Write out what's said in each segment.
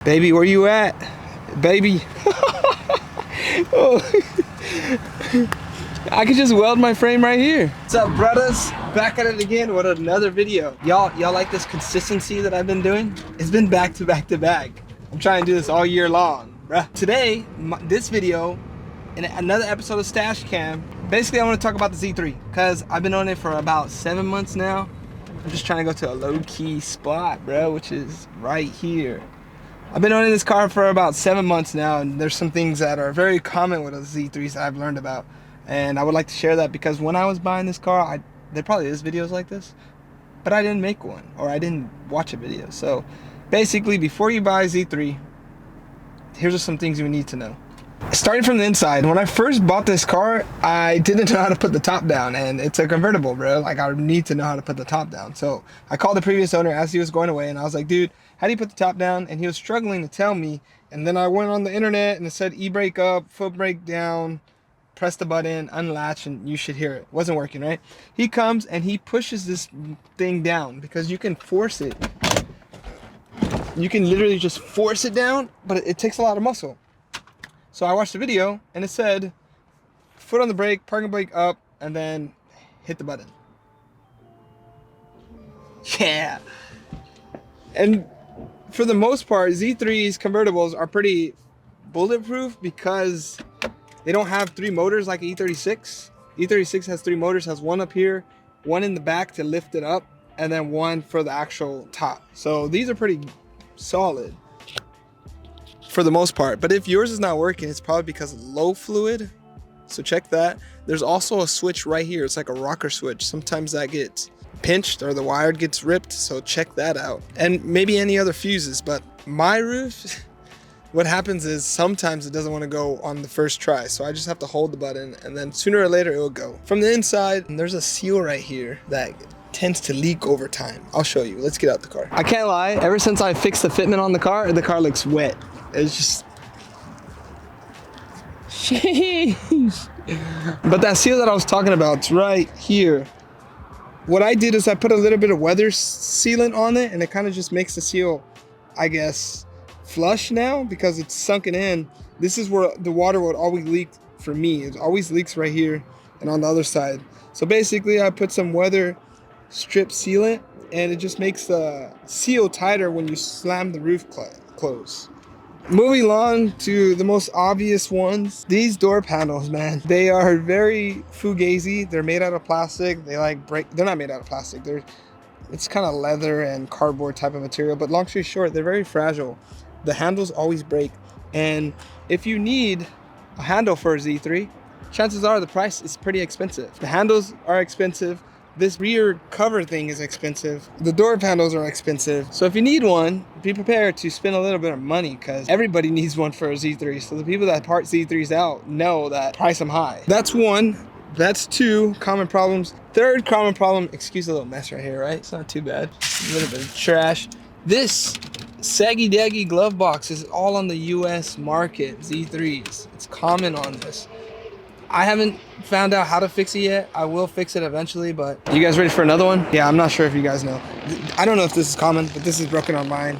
Baby, where you at? Baby. Oh. I could just weld my frame right here. What's up, brothers? Back at it again with another video. Y'all like this consistency that I've been doing? It's been back to back to back. I'm trying to do this all year long, bruh. Today, this video, in another episode of Stash Cam, basically I want to talk about the Z3 because I've been on it for about 7 months now. I'm just trying to go to a low-key spot, bro, which is right here. I've been owning this car for about 7 months now, and there's some things that are very common with the Z3s that I've learned about. And I would like to share that because when I was buying this car, there probably is videos like this, but I didn't make one, or I didn't watch a video. So basically, before you buy a Z3, here's just some things you need to know. Starting from the inside, when I first bought this car, I didn't know how to put the top down, and it's a convertible, bro. Like, I need to know how to put the top down. So I called the previous owner as he was going away, and I was like, dude, how do you put the top down? And he was struggling to tell me. And then I went on the internet and it said e-brake up, foot brake down, press the button, unlatch, and you should hear it. Wasn't working, right? He comes and he pushes this thing down because you can force it. You can literally just force it down, but it takes a lot of muscle. So I watched the video and it said foot on the brake, parking brake up, and then hit the button. Yeah. And for the most part, Z3's convertibles are pretty bulletproof because they don't have 3 motors like E36. E36 has 3 motors, has one up here, one in the back to lift it up, and then one for the actual top. So these are pretty solid for the most part. But if yours is not working, it's probably because of low fluid. So check that. There's also a switch right here. It's like a rocker switch. Sometimes that gets pinched or the wire gets ripped, so check that out. And maybe any other fuses. But my roof, what happens is sometimes it doesn't want to go on the first try, so I just have to hold the button and then sooner or later it will go. From the inside, there's a seal right here that tends to leak over time. I'll show you. Let's get out the car. I can't lie, ever since I fixed the fitment on the car looks wet. It's just sheesh. But that seal that I was talking about, it's right here. What I did is I put a little bit of weather sealant on it, and it kind of just makes the seal, I guess, flush now because it's sunken in. This is where the water would always leak for me. It always leaks right here and on the other side. So basically I put some weather strip sealant, and it just makes the seal tighter when you slam the roof close. Moving on to the most obvious ones, these door panels, man, they are very fugazi. They're made out of plastic. They like break. They're not made out of plastic. It's kind of leather and cardboard type of material, but long story short, they're very fragile. The handles always break, and if you need a handle for a Z3, chances are the price is pretty expensive. The handles are expensive. This rear cover thing is expensive. The door panels are expensive. So if you need one, be prepared to spend a little bit of money because everybody needs one for a Z3. So the people that part Z3s out know that price them high. That's one. That's 2 common problems. 3rd common problem, excuse a little mess right here, right? It's not too bad. A little bit of trash. This saggy daggy glove box is all on the US market, Z3s. It's common on this. I haven't found out how to fix it yet. I will fix it eventually, but you guys ready for another one? Yeah, I'm not sure if you guys know. I don't know if this is common, but this is broken on mine.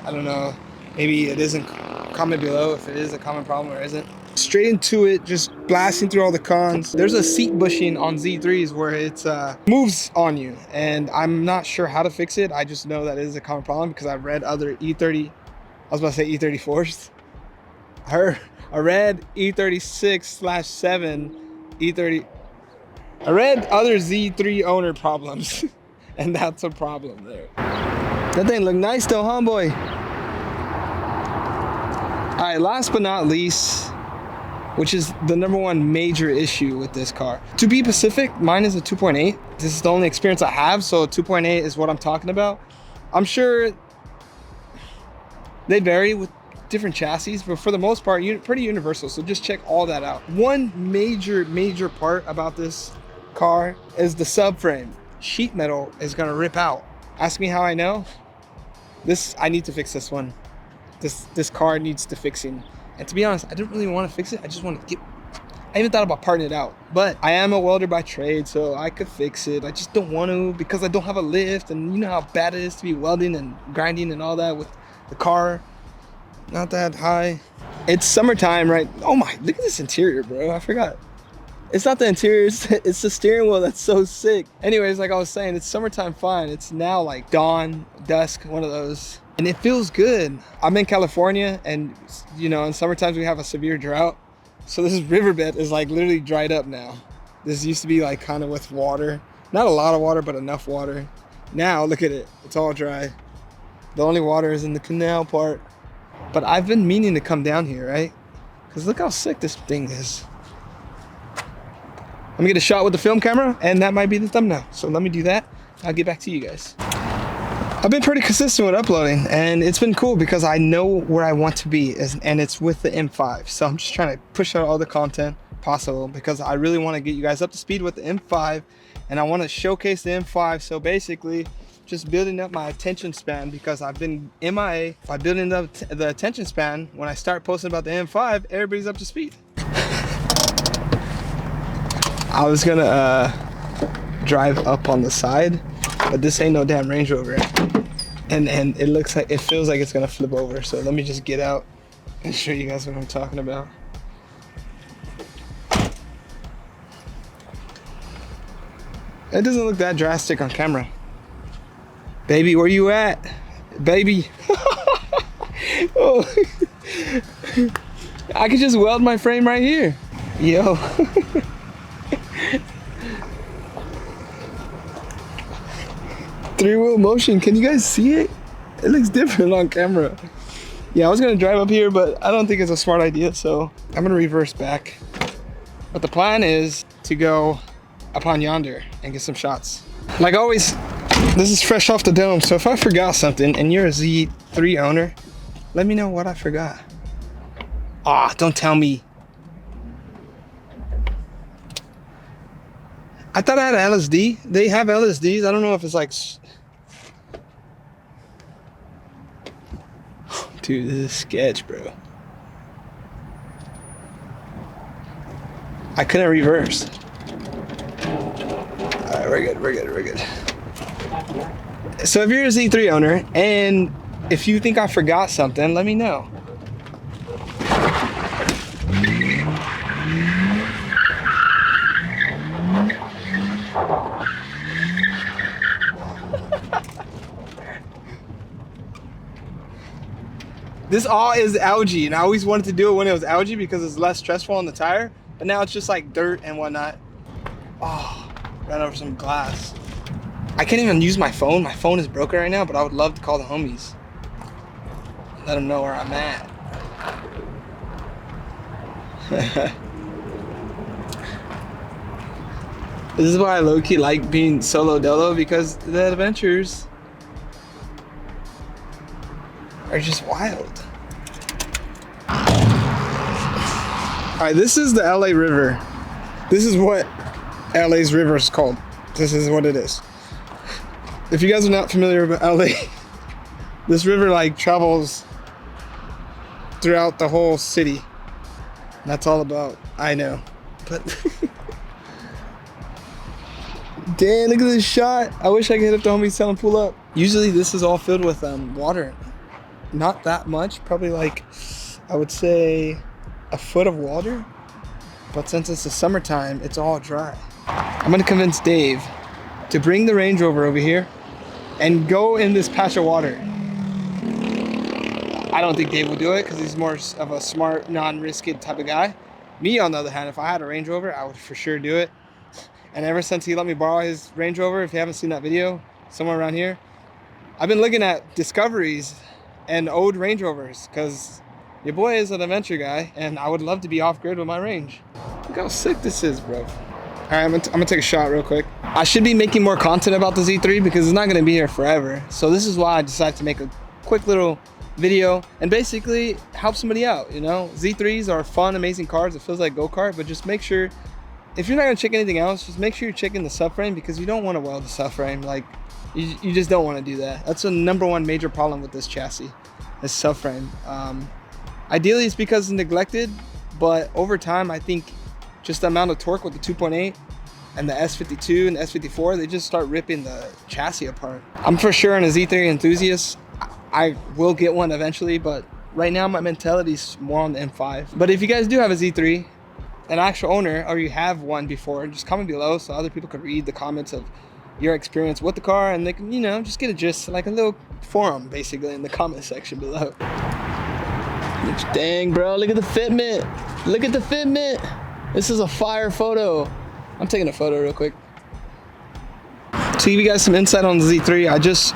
I don't know. Maybe it isn't. Comment below if it is a common problem or isn't. Straight into it, just blasting through all the cons. There's a seat bushing on Z3s where it moves on you, and I'm not sure how to fix it. I just know that it is a common problem because I've read other E30, I was about to say E34s. I read E36/7, E30. I read other Z3 owner problems, and that's a problem there. That thing look nice though, huh, boy? All right, last but not least, which is the #1 major issue with this car. To be specific, mine is a 2.8. This is the only experience I have, so 2.8 is what I'm talking about. I'm sure they vary with different chassis, but for the most part, pretty universal. So just check all that out. One major part about this car is the subframe. Sheet metal is gonna rip out. Ask me how I know. I need to fix this one. This car needs to fixing. And to be honest, I didn't really want to fix it. I just want to I even thought about parting it out, but I am a welder by trade, so I could fix it. I just don't want to because I don't have a lift, and you know how bad it is to be welding and grinding and all that with the car. Not that high. It's summertime, right? Oh my, look at this interior, bro. I forgot. It's not the interior, it's the steering wheel that's so sick. Anyways, like I was saying, it's summertime fine. It's now like dawn, dusk, one of those. And it feels good. I'm in California and you know, in summertime we have a severe drought. So this riverbed is like literally dried up now. This used to be like kind of with water. Not a lot of water, but enough water. Now, look at it, it's all dry. The only water is in the canal part. But I've been meaning to come down here, right? Because look how sick this thing is. I'm gonna get a shot with the film camera and that might be the thumbnail. So let me do that. I'll get back to you guys. I've been pretty consistent with uploading and it's been cool because I know where I want to be and it's with the M5. So I'm just trying to push out all the content possible because I really want to get you guys up to speed with the M5 and I want to showcase the M5. So basically just building up my attention span because I've been MIA. By building up the attention span, when I start posting about the M5, everybody's up to speed. I was gonna drive up on the side, but this ain't no damn Range Rover. And it looks like, it feels like it's gonna flip over. So let me just get out and show you guys what I'm talking about. It doesn't look that drastic on camera. Baby, where you at? Baby. Oh. I could just weld my frame right here. Yo. Three-wheel motion, can you guys see it? It looks different on camera. Yeah, I was gonna drive up here, but I don't think it's a smart idea, so I'm gonna reverse back. But the plan is to go up on yonder and get some shots. Like always, this is fresh off the dome, so if I forgot something and you're a Z3 owner, let me know what I forgot. Ah, don't tell me. I thought I had an LSD. They have LSDs. I don't know if it's like... Dude, this is sketch, bro. I couldn't reverse. Alright, we're good, we're good, we're good. So if you're a Z3 owner, and if you think I forgot something, let me know. This all is algae, and I always wanted to do it when it was algae because it's less stressful on the tire, but now it's just like dirt and whatnot. Oh, ran over some glass. I can't even use my phone. My phone is broken right now, but I would love to call the homies. Let them know where I'm at. This is why I low-key like being solo dolo, because the adventures are just wild. Alright, this is the LA River. This is what LA's river is called. This is what it is. If you guys are not familiar with LA, this river like travels throughout the whole city. That's all about, I know. But damn, look at this shot. I wish I could hit up the homies, tell them pull up. Usually this is all filled with water. Not that much, probably like, I would say a foot of water. But since it's the summertime, it's all dry. I'm gonna convince Dave to bring the Range Rover over here and go in this patch of water. I don't think Dave will do it because he's more of a smart, non-risky type of guy. Me, on the other hand, if I had a Range Rover, I would for sure do it. And ever since he let me borrow his Range Rover, if you haven't seen that video, somewhere around here, I've been looking at Discoveries and old Range Rovers because your boy is an adventure guy and I would love to be off-grid with my Range. Look how sick this is, bro. All right, I'm gonna take a shot real quick. I should be making more content about the Z3 because it's not gonna be here forever. So this is why I decided to make a quick little video and basically help somebody out, you know? Z3s are fun, amazing cars. It feels like go-kart, but just make sure, if you're not gonna check anything else, just make sure you're checking the subframe because you don't wanna weld the subframe. Like, you just don't wanna do that. That's the #1 major problem with this chassis, this subframe. Ideally it's because it's neglected, but over time, I think just the amount of torque with the 2.8 and the S52 and the S54, they just start ripping the chassis apart. I'm for sure an Z3 enthusiast. I will get one eventually, but right now my mentality's more on the M5. But if you guys do have a Z3, an actual owner, or you have one before, just comment below so other people could read the comments of your experience with the car, and they can, you know, just get a gist, like a little forum basically in the comment section below. Dang, bro, look at the fitment. Look at the fitment. This is a fire photo. I'm taking a photo real quick. To give you guys some insight on the Z3, I just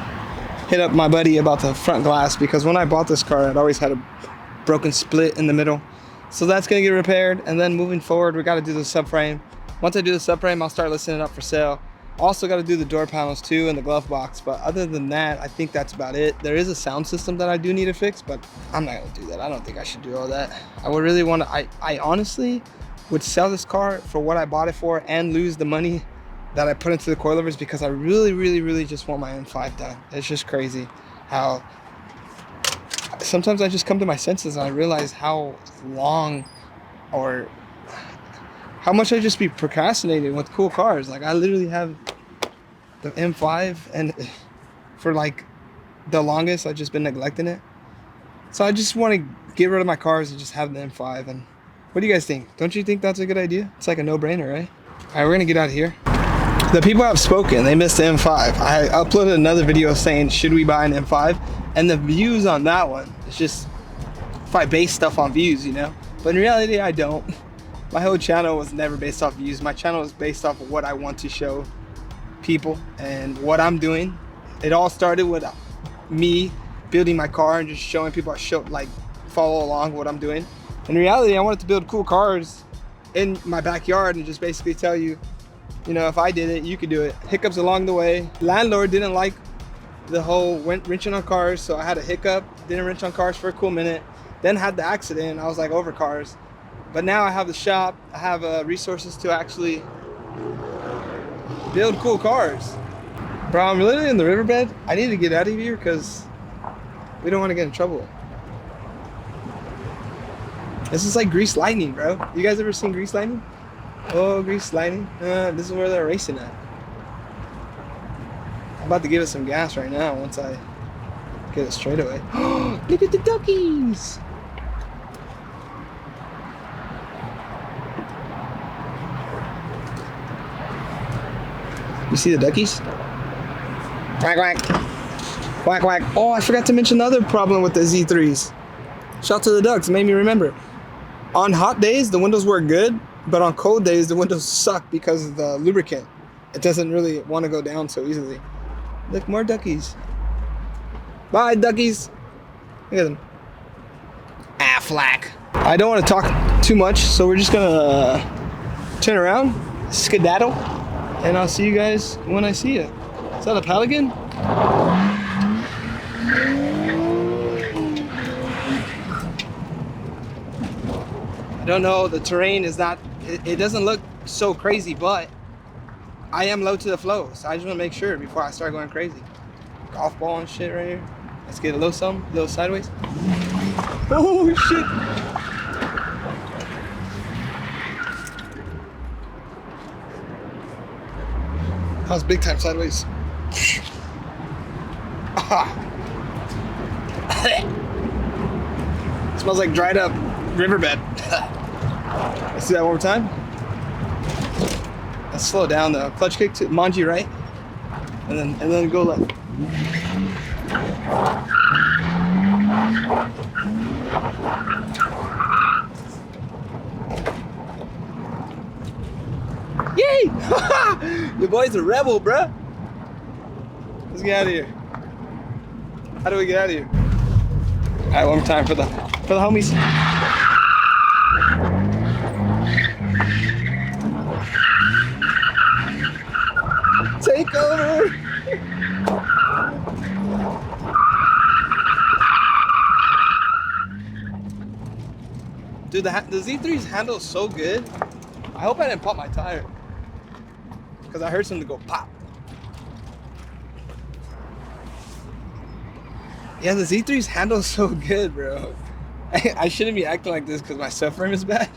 hit up my buddy about the front glass because when I bought this car, it always had a broken split in the middle. So that's gonna get repaired, and then moving forward, we gotta do the subframe. Once I do the subframe, I'll start listing it up for sale. Also gotta do the door panels too and the glove box, but other than that, I think that's about it. There is a sound system that I do need to fix, but I'm not gonna do that. I don't think I should do all that. I would really wanna, I honestly would sell this car for what I bought it for and lose the money that I put into the coilovers because I really just want my M5 done. It's just crazy how sometimes I just come to my senses and I realize how long or how much I just be procrastinating with cool cars. Like I literally have the M5 and for like the longest I've just been neglecting it. So I just want to get rid of my cars and just have the M5. And what do you guys think? Don't you think that's a good idea? It's like a no-brainer, right? All right, we're gonna get out of here. The people have spoken, they missed the M5. I uploaded another video saying, should we buy an M5? And the views on that one, it's just, if I base stuff on views, you know? But in reality, I don't. My whole channel was never based off views. My channel is based off of what I want to show people and what I'm doing. It all started with me building my car and just showing people, like follow along what I'm doing. In reality, I wanted to build cool cars in my backyard and just basically tell you, you know, if I did it, you could do it. Hiccups along the way. Landlord didn't like the whole wrenching on cars, so I had a hiccup. Didn't wrench on cars for a cool minute. Then had the accident. I was like over cars. But now I have the shop. I have resources to actually build cool cars. Bro, I'm literally in the riverbed. I need to get out of here because we don't want to get in trouble. This is like Grease Lightning, bro. You guys ever seen Grease Lightning? Oh, Grease Lightning. This is where they're racing at. I'm about to give it some gas right now once I get it straight away. Look at the duckies! You see the duckies? Quack, quack. Quack, quack. Oh, I forgot to mention another problem with the Z3s. Shout out to the ducks, it made me remember. On hot days, the windows work good, but on cold days, the windows suck because of the lubricant. It doesn't really want to go down so easily. Look, more duckies. Bye, duckies. Look at them. Aflac. I don't want to talk too much, so we're just gonna turn around, skedaddle, and I'll see you guys when I see you. Is that a pelican? I don't know, the terrain is not, it doesn't look so crazy, but I am low to the flow, so I just want to make sure before I start going crazy. Golf ball and shit right here. Let's get a little something, a little sideways. Oh shit! That was big time sideways. Smells like dried up riverbed. Let's do that one more time. Let's slow down though. Clutch kick to Manji right, and then go left. Yay! Your boy's a rebel, bruh. Let's get out of here. How do we get out of here? All right, one more time for the homies. Take over. Dude, the Z3's handle is so good. I hope I didn't pop my tire, because I heard something go pop. Yeah, the Z3's handle is so good, bro. I shouldn't be acting like this because my subframe is bad.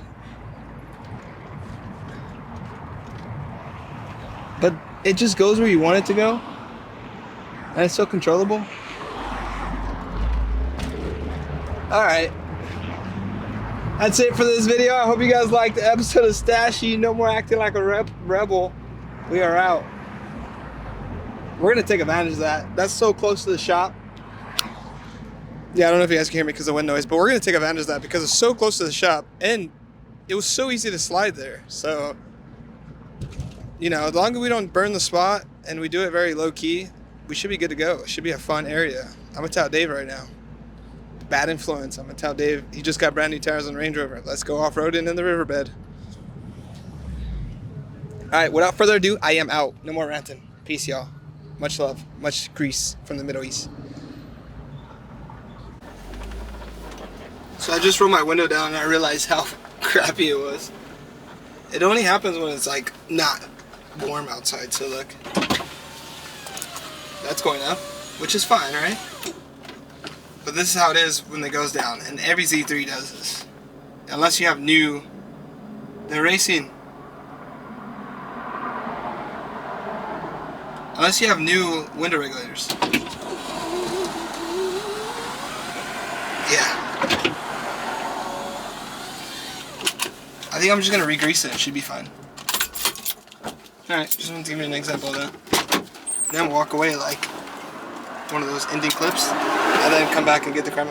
But it just goes where you want it to go. And it's so controllable. Alright. That's it for this video. I hope you guys liked the episode of Stashy. No more acting like a rebel. We are out. We're going to take advantage of that. That's so close to the shop. Yeah, I don't know if you guys can hear me because of wind noise, but we're going to take advantage of that because it's so close to the shop. And it was so easy to slide there. So, you know, as long as we don't burn the spot and we do it very low key, we should be good to go. It should be a fun area. I'm going to tell Dave right now. Bad influence. I'm going to tell Dave he just got brand new tires on Range Rover. Let's go off-roading in the riverbed. All right, without further ado, I am out. No more ranting. Peace, y'all. Much love. Much grease from the Middle East. So I just rolled my window down and I realized how crappy it was. It only happens when it's like not warm outside, so look. That's going up, which is fine, right? But this is how it is when it goes down, and every Z3 does this. Unless you have new... They're racing. Unless you have new window regulators. Yeah. I think I'm just gonna re-grease it. It should be fine. Alright, just want to give you an example of that. Then walk away like one of those ending clips, and then come back and get the crap.